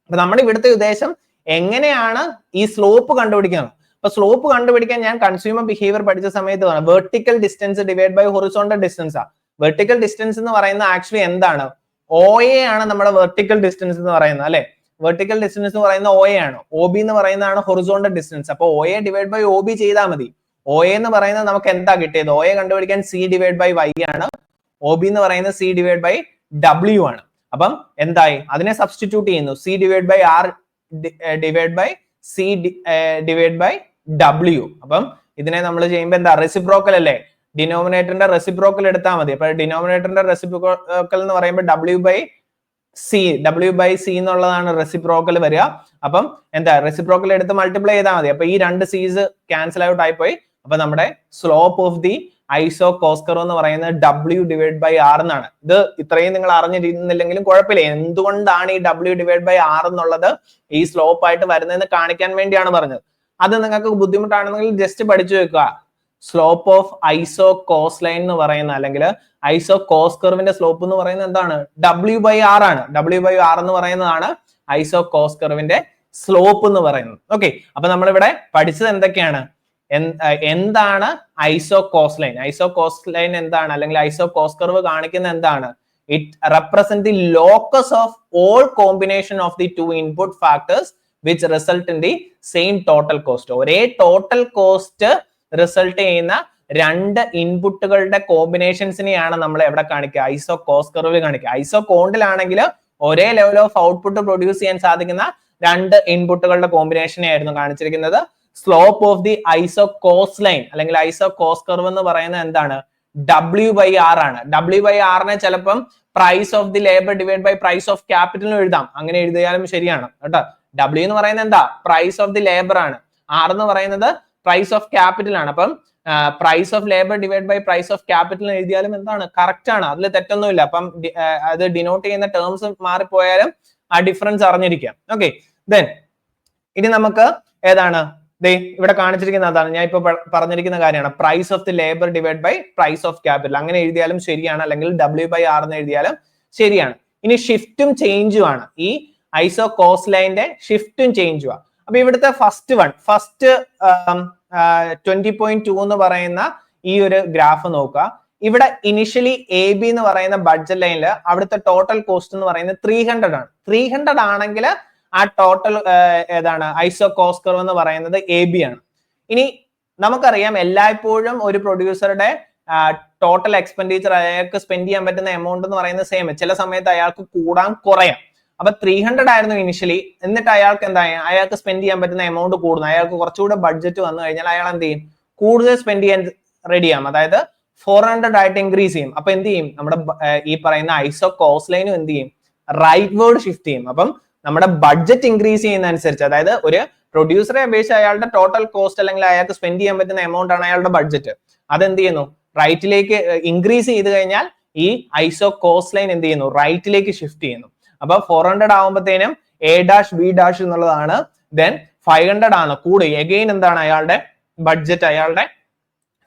അപ്പൊ നമ്മുടെ ഇവിടുത്തെ ഉദ്ദേശം എങ്ങനെയാണ് ഈ സ്ലോപ്പ് കണ്ടുപിടിക്കുന്നത്. അപ്പൊ സ്ലോപ്പ് കണ്ടുപിടിക്കാൻ ഞാൻ കൺസ്യൂമർ ബിഹേവിയർ പഠിച്ച സമയത്ത് vertical distance divide by horizontal distance ആണ്. വെർട്ടിക്കൽ ഡിസ്റ്റൻസ് എന്ന് പറയുന്നത് ആക്ച്വലി എന്താണ്? OA ആണ് നമ്മുടെ വെർട്ടിക്കൽ ഡിസ്റ്റൻസ് എന്ന് പറയുന്നത് അല്ലെ. വെർട്ടിക്കൽ ഡിസ്റ്റൻസ് എന്ന് പറയുന്നത് OA ആണ്. OB എന്ന് പറയുന്നതാണ് ഹൊറിസോണ്ടൽ ഡിസ്റ്റൻസ്. അപ്പൊ OA ഡിവൈഡ് ബൈ OB ചെയ്താൽ മതി. OA എന്ന് പറയുന്നത് നമുക്ക് എന്താ കിട്ടിയത്? OA കണ്ടുപിടിക്കാൻ C ഡിവൈഡ് ബൈ Y ആണ്. OB എന്ന് പറയുന്നത് C ഡിവൈഡ് ബൈ W ആണ്. അപ്പം എന്തായി? അതിനെ സബ്സ്റ്റിറ്റ്യൂട്ട് ചെയ്യുന്നു. C divide by R divide by C divide by W. അപ്പം ഇതിനെ നമ്മൾ ചെയ്യുമ്പോൾ എന്താ? റെസിപ്രോക്കൽ അല്ലേ? ഡിനോമിനേറ്ററിന്റെ റെസിപ്രോക്കൽ എടുത്താൽ മതി. അപ്പൊ ഡിനോമിനേറ്ററിന്റെ റെസിപ്രോക്കൽ എന്ന് പറയുമ്പോൾ W ബൈ C എന്നുള്ളതാണ് റെസിപ്രോക്കൽ വരിക. അപ്പം എന്താ? റെസിപ്രോക്കൽ എടുത്ത് മൾട്ടിപ്ലൈ ചെയ്താൽ മതി. അപ്പൊ ഈ രണ്ട് സീസ് ക്യാൻസൽ ഔട്ട് ആയിപ്പോയി. അപ്പൊ നമ്മുടെ slope of the iso cost curve എന്ന് പറയുന്നത് W ഡിവൈഡ് ബൈ R എന്നാണ്. ഇത് ഇത്രയും നിങ്ങൾ അറിഞ്ഞിരുന്നില്ലെങ്കിലും കുഴപ്പമില്ല. എന്തുകൊണ്ടാണ് ഈ W ഡിവൈഡ് ബൈ R എന്നുള്ളത് ഈ സ്ലോപ്പ് ആയിട്ട് വരുന്നതെന്ന് കാണിക്കാൻ വേണ്ടിയാണ് പറഞ്ഞത്. അത് നിങ്ങൾക്ക് ബുദ്ധിമുട്ടാണെന്നെങ്കിൽ ജസ്റ്റ് പഠിച്ചു വെക്കുക. Slope of iso cost line എന്ന് പറയുന്ന അല്ലെങ്കിൽ ഐസോ കോസ് കർവിന്റെ സ്ലോപ്പ് എന്ന് പറയുന്നത് എന്താണ്? W ബൈ R ആണ്. W ബൈ R എന്ന് പറയുന്നതാണ് ഐസോ കോസ് കർവിന്റെ സ്ലോപ്പ് എന്ന് പറയുന്നത്. ഓക്കെ, അപ്പൊ നമ്മളിവിടെ പഠിച്ചത് എന്തൊക്കെയാണ്? എന്താണ് iso cost line? Iso cost line എന്താണ്? അല്ലെങ്കിൽ ഐസോ കോസ് കർവ് കാണിക്കുന്ന എന്താണ്? It represent the locus of all combination of the two input factors which result in the same total cost. ഒരേ ടോട്ടൽ കോസ്റ്റ് റിസൾട്ട് ചെയ്യുന്ന രണ്ട് ഇൻപുട്ടുകളുടെ കോമ്പിനേഷൻസിനെയാണ് നമ്മൾ എവിടെ കാണിക്കുക? ഐസോ കോസ് കർവിൽ കാണിക്കുക. ഐസോ കോണ്ടിലാണെങ്കിൽ ഒരേ ലെവൽ ഓഫ് ഔട്ട്പുട്ട് പ്രൊഡ്യൂസ് ചെയ്യാൻ സാധിക്കുന്ന രണ്ട് ഇൻപുട്ടുകളുടെ കോമ്പിനേഷനെ ആയിരുന്നു കാണിച്ചിരിക്കുന്നത്. Slope of the iso cost line അല്ലെങ്കിൽ ഐസോ കോസ് കർവ് എന്ന് പറയുന്നത് എന്താണ്? W ബൈ R ആണ്. W ബൈ R നെ ചിലപ്പം price of the labour divide by price of capital എഴുതാം. അങ്ങനെ എഴുതിയാലും ശരിയാണ് കേട്ടോ. W എന്ന് പറയുന്നത് എന്താ? പ്രൈസ് ഓഫ് ദി ലേബർ ആണ്. R എന്ന് പറയുന്നത് പ്രൈസ് ഓഫ് ക്യാപിറ്റൽ ആണ്. അപ്പം price of labour divide by price of capital എഴുതിയാലും എന്താണ്? കറക്റ്റ് ആണ്. അതിൽ തെറ്റൊന്നുമില്ല. അപ്പം അത് ഡിനോട്ട് ചെയ്യുന്ന ടേംസ് മാറിപ്പോയാലും ആ ഡിഫറൻസ് അറിഞ്ഞിരിക്കാം. ഓക്കെ, ദെൻ ഇനി നമുക്ക് ഏതാണ് ഇവിടെ കാണിച്ചിരിക്കുന്ന അതാണ് ഞാൻ ഇപ്പൊ പറഞ്ഞിരിക്കുന്ന കാര്യമാണ്. Price of the labour divide by price of capital അങ്ങനെ എഴുതിയാലും ശരിയാണ്, അല്ലെങ്കിൽ W ബൈ R എന്ന് എഴുതിയാലും ശരിയാണ്. ഇനി ഷിഫ്റ്റും ചേഞ്ചും ആണ്. ഈ ഐസോ കോസ് ലൈന്റെ ഷിഫ്റ്റും ചേഞ്ചും ആണ്. അപ്പൊ ഇവിടുത്തെ ഫസ്റ്റ് 20.2 എന്ന് പറയുന്ന ഈ ഒരു ഗ്രാഫ് നോക്കുക. ഇവിടെ ഇനിഷ്യലി AB എന്ന് പറയുന്ന ബഡ്ജറ്റ് ലൈനിൽ അവിടുത്തെ ടോട്ടൽ കോസ്റ്റ് എന്ന് പറയുന്നത് 300 ആണ്. 300 ആണെങ്കിൽ ആ ടോട്ടൽ ഏതാണ്? ഐസോ കോസ് കർവ് എന്ന് പറയുന്നത് AB ആണ്. ഇനി നമുക്കറിയാം എല്ലായ്പ്പോഴും ഒരു പ്രൊഡ്യൂസറുടെ ടോട്ടൽ എക്സ്പെൻഡിച്ചർ അയാൾക്ക് സ്പെൻഡ് ചെയ്യാൻ പറ്റുന്ന എമൗണ്ട് എന്ന് പറയുന്നത് സെയിം. ചില സമയത്ത് അയാൾക്ക് കൂടാൻ കുറയാം. അപ്പൊ 300 ആയിരുന്നു ഇനിഷ്യലി. എന്നിട്ട് അയാൾക്ക് എന്താ? അയാൾക്ക് സ്പെൻഡ് ചെയ്യാൻ പറ്റുന്ന എമൗണ്ട് കൂടുന്നു. അയാൾക്ക് കുറച്ചുകൂടെ ബഡ്ജറ്റ് വന്നു കഴിഞ്ഞാൽ അയാൾ എന്ത് ചെയ്യും? കൂടുതൽ സ്പെൻഡ് ചെയ്യാൻ റെഡി ആവും. അതായത് 400 ആയിട്ട് ഇൻക്രീസ് ചെയ്യും. അപ്പൊ എന്ത് ചെയ്യും? നമ്മുടെ ഈ പറയുന്ന ഐസോ കോസ് ലൈനും എന്ത് ചെയ്യും? റൈറ്റ് വേർഡ് ഷിഫ്റ്റ് ചെയ്യും. അപ്പം നമ്മുടെ ബഡ്ജറ്റ് ഇൻക്രീസ് ചെയ്യുന്ന അനുസരിച്ച്, അതായത് ഒരു പ്രൊഡ്യൂസറെ അപേക്ഷിച്ച് അയാളുടെ ടോട്ടൽ കോസ്റ്റ് അല്ലെങ്കിൽ അയാൾക്ക് സ്പെൻഡ് ചെയ്യാൻ പറ്റുന്ന എമൗണ്ട് ആണ് അയാളുടെ ബഡ്ജറ്റ്. അതെന്ത് ചെയ്യുന്നു? റൈറ്റിലേക്ക് ഇൻക്രീസ് ചെയ്ത് കഴിഞ്ഞാൽ ഈ ഐസോ കോസ് ലൈൻ എന്ത് ചെയ്യുന്നു? റൈറ്റിലേക്ക് ഷിഫ്റ്റ് ചെയ്യുന്നു. അപ്പൊ 400 ആവുമ്പോഴത്തേനും A', B' എന്നുള്ളതാണ്. ദെൻ 500 ആണ് കൂടി. എഗെയിൻ എന്താണ്? അയാളുടെ ബഡ്ജറ്റ്, അയാളുടെ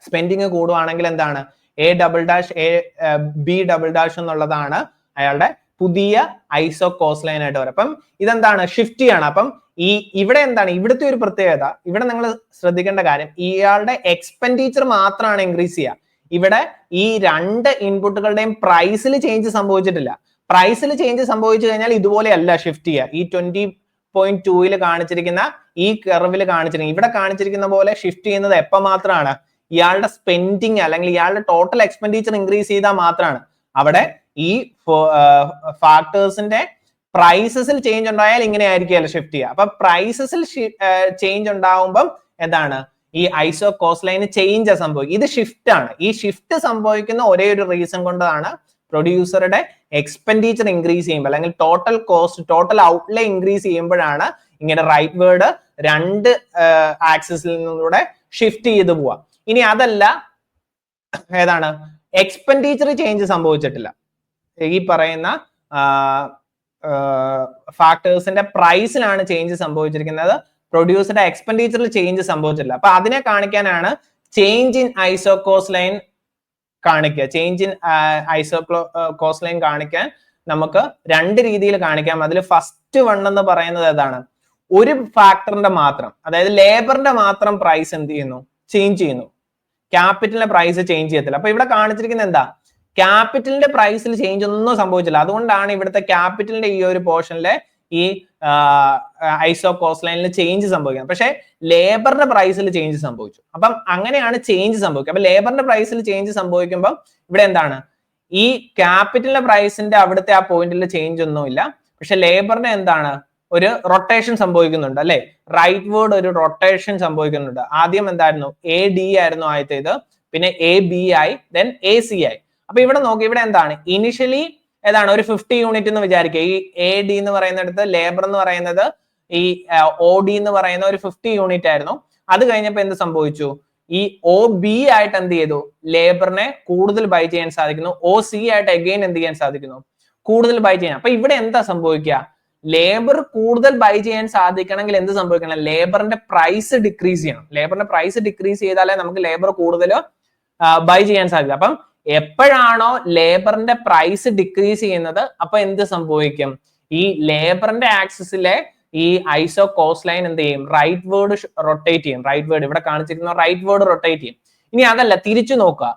സ്പെൻഡിങ് കൂടുവാണെങ്കിൽ എന്താണ്? A', B' എന്നുള്ളതാണ് അയാളുടെ പുതിയ ഐസോ കോസ് ലൈൻ ആയിട്ട് വരും. അപ്പം ഇതെന്താണ്? ഷിഫ്റ്റ് ആണ്. അപ്പം ഇവിടെ എന്താണ്? ഇവിടുത്തെ ഒരു പ്രത്യേകത, ഇവിടെ നിങ്ങൾ ശ്രദ്ധിക്കേണ്ട കാര്യം, ഇയാളുടെ എക്സ്പെൻഡിച്ചർ മാത്രമാണ് ഇൻക്രീസ് ചെയ്യുക. ഇവിടെ ഈ രണ്ട് ഇൻപുട്ടുകളുടെയും പ്രൈസിൽ ചേഞ്ച് സംഭവിച്ചിട്ടില്ല. പ്രൈസിൽ ചേഞ്ച് സംഭവിച്ചു കഴിഞ്ഞാൽ ഇതുപോലെയല്ല ഷിഫ്റ്റ് ചെയ്യുക. ഈ 20.2 കാണിച്ചിരിക്കുന്ന ഈ കർവിൽ കാണിച്ചിരിക്കുന്ന ഇവിടെ കാണിച്ചിരിക്കുന്ന പോലെ ഷിഫ്റ്റ് ചെയ്യുന്നത് എപ്പോൾ മാത്രമാണ്? ഇയാളുടെ സ്പെൻഡിങ് അല്ലെങ്കിൽ ഇയാളുടെ ടോട്ടൽ എക്സ്പെൻഡിച്ചർ ഇൻക്രീസ് ചെയ്താൽ മാത്രമാണ്. അവിടെ ഈ ഫാക്ടേഴ്സിന്റെ പ്രൈസസിൽ ചേഞ്ച് ഉണ്ടായാൽ ഇങ്ങനെ ആയിരിക്കുമല്ലോ ഷിഫ്റ്റ് ചെയ്യുക. അപ്പൊ പ്രൈസസിൽ ചേഞ്ച് ഉണ്ടാവുമ്പം എന്താണ്? ഈ ഐസോ കോസ് ലൈന് ചേഞ്ച് സംഭവിക്കും. ഇത് ഷിഫ്റ്റ് ആണ്. ഈ ഷിഫ്റ്റ് സംഭവിക്കുന്ന ഒരേ ഒരു റീസൺ കൊണ്ടാണ് പ്രൊഡ്യൂസറുടെ എക്സ്പെൻഡിച്ചർ ഇൻക്രീസ് ചെയ്യുമ്പോൾ അല്ലെങ്കിൽ total cost, total outlay increase ചെയ്യുമ്പോഴാണ് ഇങ്ങനെ റൈറ്റ് വേർഡ് രണ്ട് ആക്സിസിൽ നിന്നൂടെ ഷിഫ്റ്റ് ചെയ്ത് പോവാ. ഇനി അതല്ല, ഏതാണ്? എക്സ്പെൻഡിച്ചർ ചേഞ്ച് സംഭവിച്ചിട്ടില്ല. ഈ പറയുന്ന ഫാക്ടേഴ്സിന്റെ പ്രൈസിലാണ് ചേഞ്ച് സംഭവിച്ചിരിക്കുന്നത്, പ്രൊഡ്യൂസറുടെ എക്സ്പെൻഡിച്ചറിൽ ചേഞ്ച് സംഭവിച്ചിട്ടില്ല. അപ്പൊ അതിനെ കാണിക്കാനാണ് ചേഞ്ച് ഇൻ ഐസോകോസ് ലൈൻ കാണിക്കുക. ചേഞ്ച് ഇൻ ഐസോകോസ് ലൈൻ കാണിക്കാൻ നമുക്ക് രണ്ട് രീതിയിൽ കാണിക്കാം. അതിൽ ഫസ്റ്റ് വൺ എന്ന് പറയുന്നത് ഏതാണ്? ഒരു ഫാക്ടറിന്റെ മാത്രം, അതായത് ലേബറിന്റെ മാത്രം പ്രൈസ് എന്ത് ചെയ്യുന്നു? ചേഞ്ച് ചെയ്യുന്നു. ക്യാപിറ്റലിന്റെ പ്രൈസ് ചേഞ്ച് ചെയ്യത്തില്ല. അപ്പൊ ഇവിടെ കാണിച്ചിരിക്കുന്നത് എന്താ? ക്യാപിറ്റലിന്റെ പ്രൈസിൽ ചേഞ്ച് ഒന്നും സംഭവിച്ചില്ല. അതുകൊണ്ടാണ് ഇവിടുത്തെ ക്യാപിറ്റലിന്റെ ഈ ഒരു പോർഷനിലെ ഈ ഐസോകോസ് ലൈനിൽ ചേഞ്ച് സംഭവിക്കുന്നത്. പക്ഷെ ലേബറിന്റെ പ്രൈസിൽ ചേഞ്ച് സംഭവിച്ചു. അപ്പം അങ്ങനെയാണ് ചേഞ്ച് സംഭവിക്കുക. അപ്പൊ ലേബറിന്റെ പ്രൈസിൽ ചേഞ്ച് സംഭവിക്കുമ്പോൾ ഇവിടെ എന്താണ്? ഈ ക്യാപിറ്റലിന്റെ പ്രൈസിന്റെ അവിടുത്തെ ആ പോയിന്റിൽ ചേഞ്ച് ഒന്നുമില്ല. പക്ഷെ ലേബറിന്റെ എന്താണ്? ഒരു റൊട്ടേഷൻ സംഭവിക്കുന്നുണ്ട് അല്ലെ? റൈറ്റ് വേർഡ് ഒരു റൊട്ടേഷൻ സംഭവിക്കുന്നുണ്ട്. ആദ്യം എന്തായിരുന്നു? എ ഡി ആയിരുന്നു ആദ്യത്തേത്, പിന്നെ എ ബി ആയി, ദെൻ എ സി ആയി. അപ്പൊ ഇവിടെ നോക്കി, ഇവിടെ എന്താണ്? ഇനിഷ്യലി ഏതാണ്? ഒരു 50 യൂണിറ്റ് എന്ന് വിചാരിക്കുക. ഈ എ ഡി എന്ന് പറയുന്നിടത്ത് ലേബർ എന്ന് പറയുന്നത് ഈ ഒ ഡി എന്ന് പറയുന്ന ഒരു 50 യൂണിറ്റ് ആയിരുന്നു. അത് കഴിഞ്ഞപ്പോ എന്ത് സംഭവിച്ചു? ഈ ഒ ബി ആയിട്ട് എന്ത് ചെയ്തു? ലേബറിനെ കൂടുതൽ ബൈ ചെയ്യാൻ സാധിക്കുന്നു. ഒ സി ആയിട്ട് അഗെയിൻ എന്ത് ചെയ്യാൻ സാധിക്കുന്നു? കൂടുതൽ ബൈ ചെയ്യാൻ. അപ്പൊ ഇവിടെ എന്താ സംഭവിക്കുക? ലേബർ കൂടുതൽ ബൈ ചെയ്യാൻ സാധിക്കണമെങ്കിൽ എന്ത് സംഭവിക്കണം? ലേബറിന്റെ പ്രൈസ് ഡിക്രീസ് ചെയ്യണം. ലേബറിന്റെ പ്രൈസ് ഡിക്രീസ് ചെയ്താലേ നമുക്ക് ലേബർ കൂടുതൽ ബൈ ചെയ്യാൻ സാധിക്കും. അപ്പം എപ്പോഴാണോ ലേബറിന്റെ പ്രൈസ് ഡിക്രീസ് ചെയ്യുന്നത്, അപ്പൊ എന്ത് സംഭവിക്കും? ഈ ലേബറിന്റെ ആക്സിസിലെ ഈ ഐസോകോസ് ലൈൻ എന്ത് ചെയ്യും? റൈറ്റ് വേർഡ് റൊട്ടേറ്റ് ചെയ്യും. റൈറ്റ് വേർഡ് ഇവിടെ കാണിച്ചിരിക്കുന്ന റൈറ്റ് വേർഡ് റൊട്ടേറ്റ് ചെയ്യും. ഇനി അതല്ല, തിരിച്ചു നോക്കുക.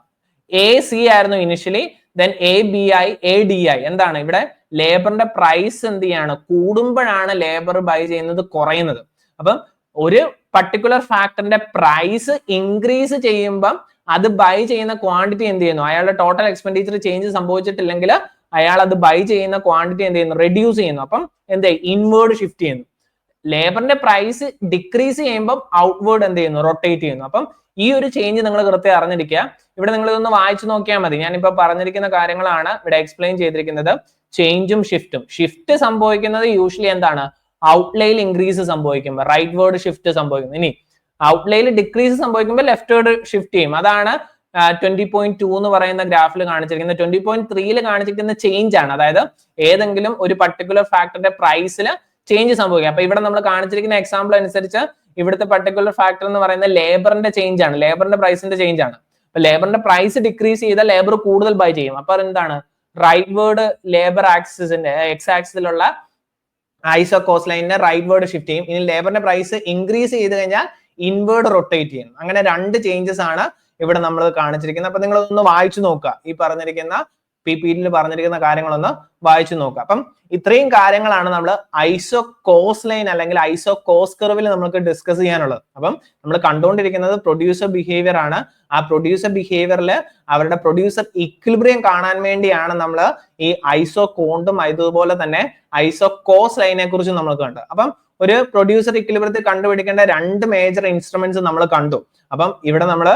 എ സി ആയിരുന്നു ഇനിഷ്യലി, ദെൻ എ ബി ആയി, എ ഡി ആയി. എന്താണ് ഇവിടെ? ലേബറിന്റെ പ്രൈസ് എന്ത് ചെയ്യാണ്? കൂടുമ്പോഴാണ് ലേബർ ബൈ ചെയ്യുന്നത് കുറയുന്നത്. അപ്പം ഒരു പർട്ടിക്കുലർ ഫാക്ടറിന്റെ പ്രൈസ് ഇൻക്രീസ് ചെയ്യുമ്പം അത് ബൈ ചെയ്യുന്ന ക്വാണ്ടിറ്റി എന്ത് ചെയ്യുന്നു? അയാളുടെ ടോട്ടൽ എക്സ്പെൻഡിച്ചർ ചേഞ്ച് സംഭവിച്ചിട്ടില്ലെങ്കിൽ അയാൾ അത് ബൈ ചെയ്യുന്ന ക്വാണ്ടിറ്റി എന്ത് ചെയ്യുന്നു? റെഡ്യൂസ് ചെയ്യുന്നു. അപ്പം എന്ത്? ഇൻവേർഡ് ഷിഫ്റ്റ് ചെയ്യുന്നു. ലേബറിന്റെ പ്രൈസ് ഡിക്രീസ് ചെയ്യുമ്പോൾ ഔട്ട്വേർഡ് എന്ത് ചെയ്യുന്നു? റൊട്ടേറ്റ് ചെയ്യുന്നു. അപ്പം ഈ ഒരു ചേഞ്ച് നിങ്ങൾ കൃത്യം അറിഞ്ഞിരിക്കുക. ഇവിടെ നിങ്ങൾ ഇതൊന്ന് വായിച്ചു നോക്കിയാൽ മതി. ഞാനിപ്പോ പറഞ്ഞിരിക്കുന്ന കാര്യങ്ങളാണ് ഇവിടെ എക്സ്പ്ലെയിൻ ചെയ്തിരിക്കുന്നത്. ചേഞ്ചും ഷിഫ്റ്റും. ഷിഫ്റ്റ് സംഭവിക്കുന്നത് യൂഷ്വലി എന്താണ്? ഔട്ട്ലൈയിൽ ഇൻക്രീസ് സംഭവിക്കുമ്പോൾ റൈറ്റ് വേർഡ് ഷിഫ്റ്റ് സംഭവിക്കുന്നു. ഇനി ഔട്ട്ലൈയിൽ ഡിക്രീസ് സംഭവിക്കുമ്പോൾ ലെഫ്റ്റ് വേർഡ് ഷിഫ്റ്റ് ചെയ്യും. അതാണ് 20.2 എന്ന് പറയുന്ന ഗ്രാഫിൽ കാണിച്ചിരിക്കുന്നത്. 20.3 കാണിച്ചിരിക്കുന്ന ചേഞ്ച് ആണ്. അതായത് ഏതെങ്കിലും ഒരു പർട്ടിക്കുലർ ഫാക്ടറിന്റെ പ്രൈസിൽ ചേഞ്ച് സംഭവിക്കും. അപ്പൊ ഇവിടെ നമ്മൾ കാണിച്ചിരിക്കുന്ന എക്സാമ്പിൾ അനുസരിച്ച് ഇവിടുത്തെ പർട്ടിക്കുലർ ഫാക്ടർ എന്ന് പറയുന്നത് ലേബറിന്റെ ചേഞ്ച് ആണ്, ലേബറിന്റെ പ്രൈസിന്റെ ചേഞ്ച് ആണ്. അപ്പൊ ലേബറിന്റെ പ്രൈസ് ഡിക്രീസ് ചെയ്താൽ ലേബർ കൂടുതൽ ബൈ ചെയ്യും. അപ്പൊ എന്താണ്? റൈറ്റ് വേർഡ് ലേബർ ആക്സിസിന്റെ എക്സ് ആക്സിസിലുള്ള ഐസോകോസ് ലൈനിന്റെ റൈറ്റ് വേർഡ് ഷിഫ്റ്റ് ചെയ്യും. ഇനി ലേബറിന്റെ പ്രൈസ് ഇൻക്രീസ് ചെയ്ത് കഴിഞ്ഞാൽ ഇൻവേർഡ് റൊട്ടേറ്റ് ചെയ്യും. അങ്ങനെ രണ്ട് ചേഞ്ചസ് ആണ് ഇവിടെ നമ്മൾ കാണിച്ചിരിക്കുന്നത്. അപ്പൊ നിങ്ങൾ ഒന്ന് വായിച്ചു നോക്കുക. ഈ പറഞ്ഞിരിക്കുന്ന PPT പറഞ്ഞിരിക്കുന്ന കാര്യങ്ങളൊന്ന് വായിച്ചു നോക്കുക. അപ്പം ഇത്രയും കാര്യങ്ങളാണ് നമ്മൾ ഐസോകോസ് ലൈൻ അല്ലെങ്കിൽ ഐസോകോസ് കർവിൽ നമുക്ക് ഡിസ്കസ് ചെയ്യാനുള്ളത്. അപ്പം നമ്മൾ കണ്ടുകൊണ്ടിരിക്കുന്നത് പ്രൊഡ്യൂസർ ബിഹേവിയർ ആണ്. ആ പ്രൊഡ്യൂസർ ബിഹേവിയറിൽ അവരുടെ പ്രൊഡ്യൂസർ ഇക്വിലിബ്രിയം കാണാൻ വേണ്ടിയാണ് നമ്മൾ ഈ ഐസോകോണ്ടും അതുപോലെ തന്നെ ഐസോകോസ് ലൈനെ കുറിച്ച് നമ്മൾ കണ്ടത്. അപ്പം ഒരു പ്രൊഡ്യൂസർ ഇക്വിലിബ്രിയത്തിൽ കണ്ടുപിടിക്കേണ്ട രണ്ട് മേജർ ഇൻസ്ട്രുമെന്റ്സ് നമ്മൾ കണ്ടു. അപ്പം ഇവിടെ നമ്മൾ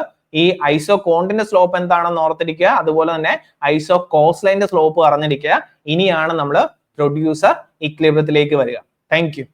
ഈ ഐസോകോണ്ടിന്റെ സ്ലോപ്പ് എന്താണെന്ന് ഓർത്തിരിക്കുക. അതുപോലെ തന്നെ ഐസോകോസ് ലൈന്റെ സ്ലോപ്പ് അറിഞ്ഞിരിക്കുക. ഇനിയാണ് നമ്മൾ പ്രൊഡ്യൂസർ ഇക്വിലിബ്രിയത്തിലേക്ക് വരിക. Thank you.